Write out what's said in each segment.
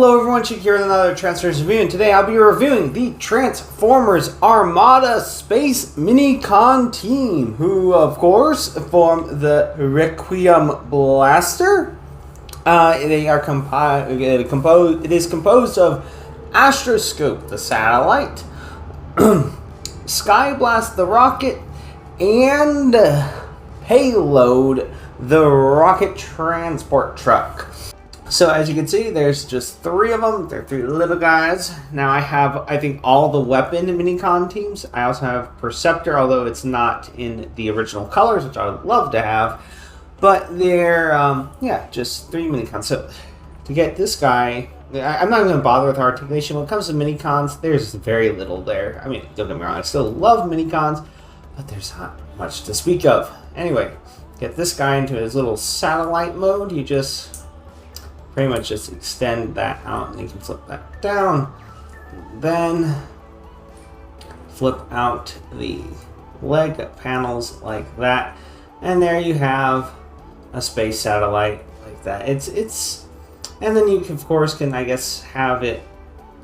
Hello everyone, Chick here with another Transformers review, and today I'll be reviewing the Transformers Armada Space Minicon team, who of course form the Requiem Blaster. It is composed of Astroscope, the satellite, Skyblast, the rocket, and Payload, the rocket transport truck. So as you can see, there's just three of them. They're three little guys. Now I have, I think, all the weapon Minicon teams. I also have Perceptor, although it's not in the original colors, which I would love to have. But they're, yeah, just three Minicons. So to get this guy, I'm not going to bother with articulation. When it comes to Minicons, there's very little there. I mean, don't get me wrong, I still love Minicons, but there's not much to speak of. Anyway, get this guy into his little satellite mode. You just pretty much just extend that out, and you can flip that down. Then flip out the leg panels like that, and there you have a space satellite like that. It's and then you can, of course, can, I guess, have it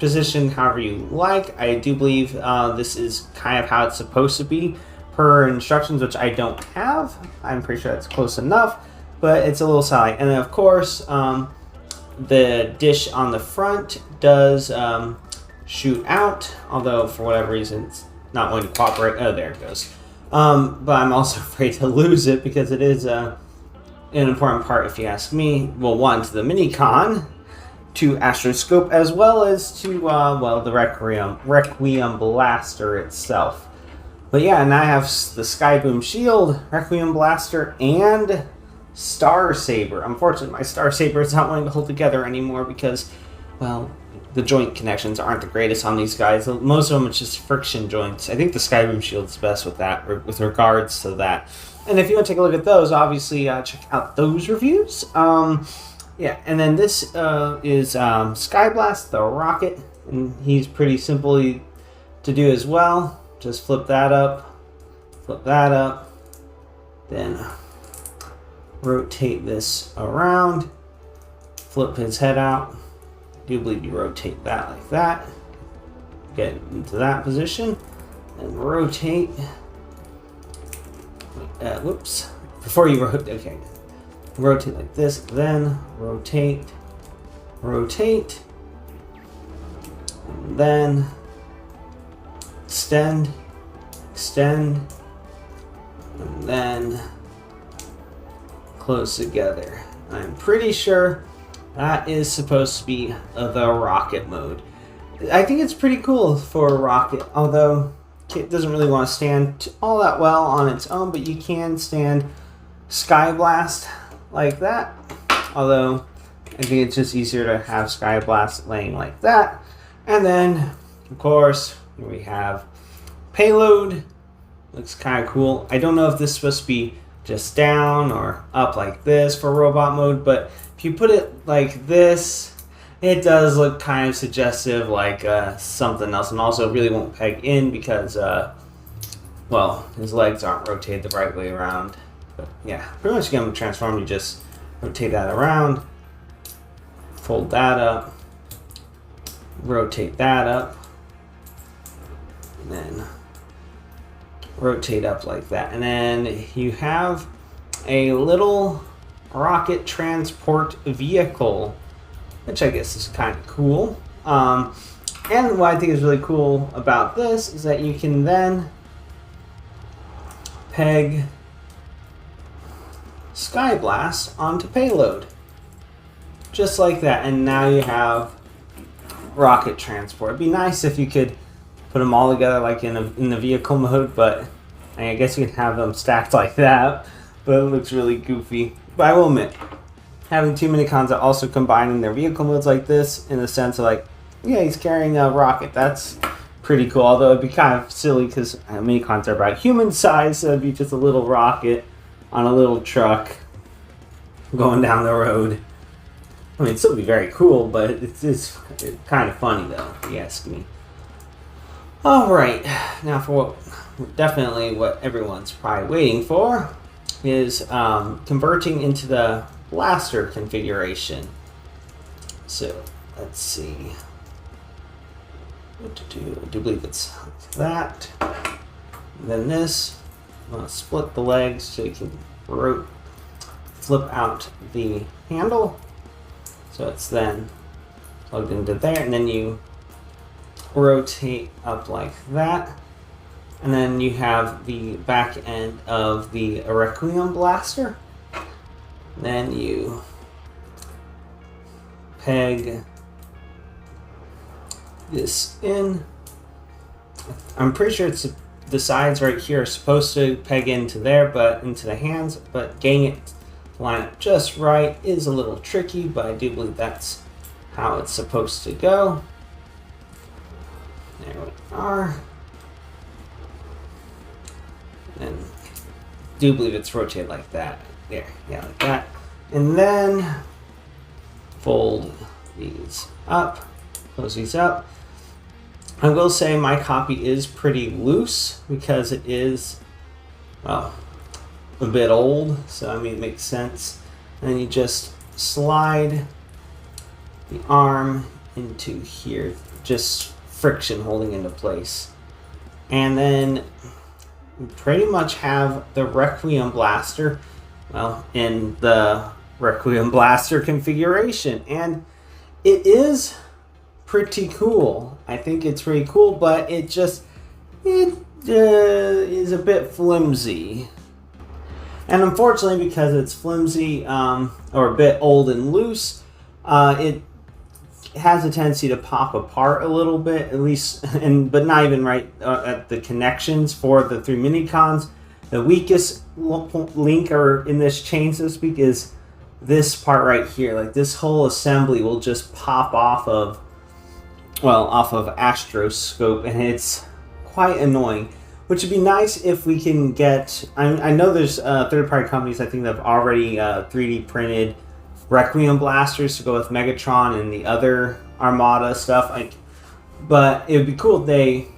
positioned however you like. I do believe this is kind of how it's supposed to be per instructions, which I don't have. I'm pretty sure that's close enough, but it's a little satellite. And then of course the dish on the front does shoot out, although for whatever reason it's not going to cooperate. Oh, there it goes. But I'm also afraid to lose it because it is an important part, if you ask me. Well, one, to the Minicon, to Astroscope, as well as to, well, the Requiem Blaster itself. But yeah, and I have the Skyboom Shield, Requiem Blaster, and Star Saber. Unfortunately, my Star Saber is not wanting to hold together anymore because, well, the joint connections aren't the greatest on these guys. Most of them, it's just friction joints. I think the Skyboom Shield's best with that, with regards to that. And if you want to take a look at those, obviously check out those reviews. Yeah, and then this is Skyblast, the rocket, and he's pretty simple to do as well. Just flip that up, then rotate this around, flip his head out. I do believe you rotate that like that, get into that position, and rotate. Whoops, before you rotate, okay, rotate like this, then rotate, and then extend, and then close together. I'm pretty sure that is supposed to be the rocket mode. I think it's pretty cool for a rocket, although it doesn't really want to stand all that well on its own, but you can stand Skyblast like that. Although I think it's just easier to have Skyblast laying like that. And then, of course, here we have Payload. Looks kind of cool. I don't know if this is supposed to be just down or up like this for robot mode, but if you put it like this, it does look kind of suggestive like something else, and also really won't peg in because well, his legs aren't rotated the right way around. But yeah, pretty much again with Transform, you just rotate that around, fold that up, rotate that up, and then rotate up like that, and then you have a little rocket transport vehicle, which I guess is kind of cool. And what I think is really cool about this is that you can then peg Skyblast onto Payload, just like that, and now you have rocket transport. It'd be nice if you could put them all together like in the vehicle mode, but I guess you can have them stacked like that, but it looks really goofy. But I will admit, having two Minicons that also combine in their vehicle modes like this, in the sense of like, yeah, he's carrying a rocket, that's pretty cool. Although it'd be kind of silly because Minicons are about human size, so it'd be just a little rocket on a little truck going down the road. I mean, it'd still be very cool, but it's kind of funny though, if you ask me. Alright, now for what everyone's probably waiting for is converting into the blaster configuration. So let's see. What to do? I do believe it's that. And then this. I'm going to split the legs so you can flip out the handle. So it's then plugged into there, and then you rotate up like that. And then you have the back end of the Requiem blaster. Then you peg this in. I'm pretty sure it's the sides right here are supposed to peg into there, but into the hands, but getting it to line up just right is a little tricky, but I do believe that's how it's supposed to go. There we are. And I do believe it's rotated like that. There, yeah, like that. And then fold these up, close these up. I will say my copy is pretty loose because it is, well, a bit old, so I mean it makes sense. And then you just slide the arm into here, just friction holding into place. And then you pretty much have the Requiem blaster, well, in the Requiem blaster configuration. And it is pretty cool. I think it's pretty cool, but it is a bit flimsy. And unfortunately, because it's flimsy or a bit old and loose, it has a tendency to pop apart a little bit, at least, but not even right at the connections for the 3 Minicons. The weakest link in this chain, so to speak, is this part right here. Like this whole assembly will just pop off of Astroscope, and it's quite annoying. Which would be nice if we can get. I know there's third-party companies I think that have already 3D printed Requiem blasters to go with Megatron and the other Armada stuff. But it would be cool if they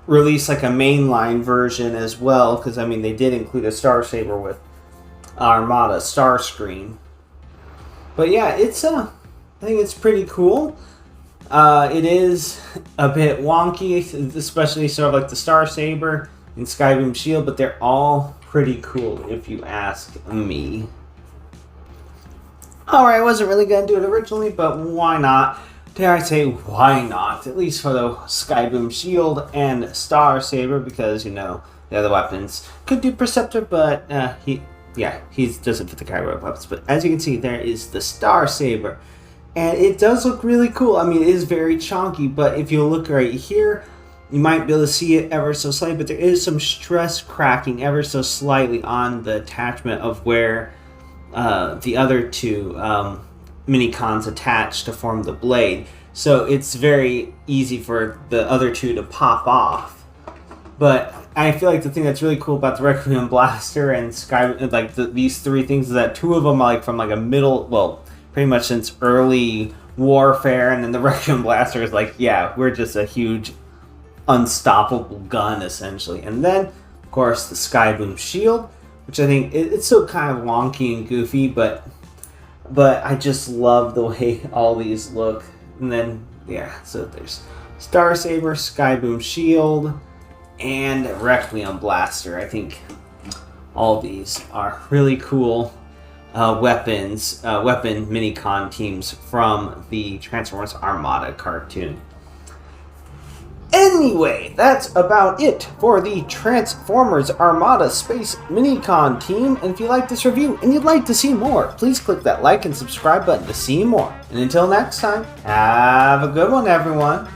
release like a mainline version as well, because I mean they did include a Star Saber with Armada Starscream. But yeah, I think it's pretty cool. It is a bit wonky, especially sort of like the Star Saber and Skybeam Shield, but they're all pretty cool if you ask me. Alright, I wasn't really going to do it originally, but why not? Dare I say, why not? At least for the Skybeam Shield and Star Saber, because, you know, the other weapons could do Perceptor, but he doesn't fit the category of weapons. But as you can see, there is the Star Saber. And it does look really cool. I mean, it is very chunky, but if you look right here, you might be able to see it ever so slightly, but there is some stress cracking ever so slightly on the attachment of where the other 2 Minicons attach to form the blade. So it's very easy for the other 2 to pop off. But I feel like the thing that's really cool about the Requiem Blaster and these 3 things is that 2 of them are like from like a middle, well, pretty much since early warfare, and then the Requiem Blaster is like, yeah, we're just a huge unstoppable gun essentially. And then of course the Skybeam Shield, which I think it's still kind of wonky and goofy, but I just love the way all these look. And then yeah, so there's Star Saber, Skybeam Shield, and Requiem Blaster. I think all these are really cool weapon Minicon teams from the Transformers Armada cartoon. Anyway, that's about it for the Transformers Armada Space Minicon team. And if you like this review and you'd like to see more, please click that like and subscribe button to see more. And until next time, have a good one, everyone.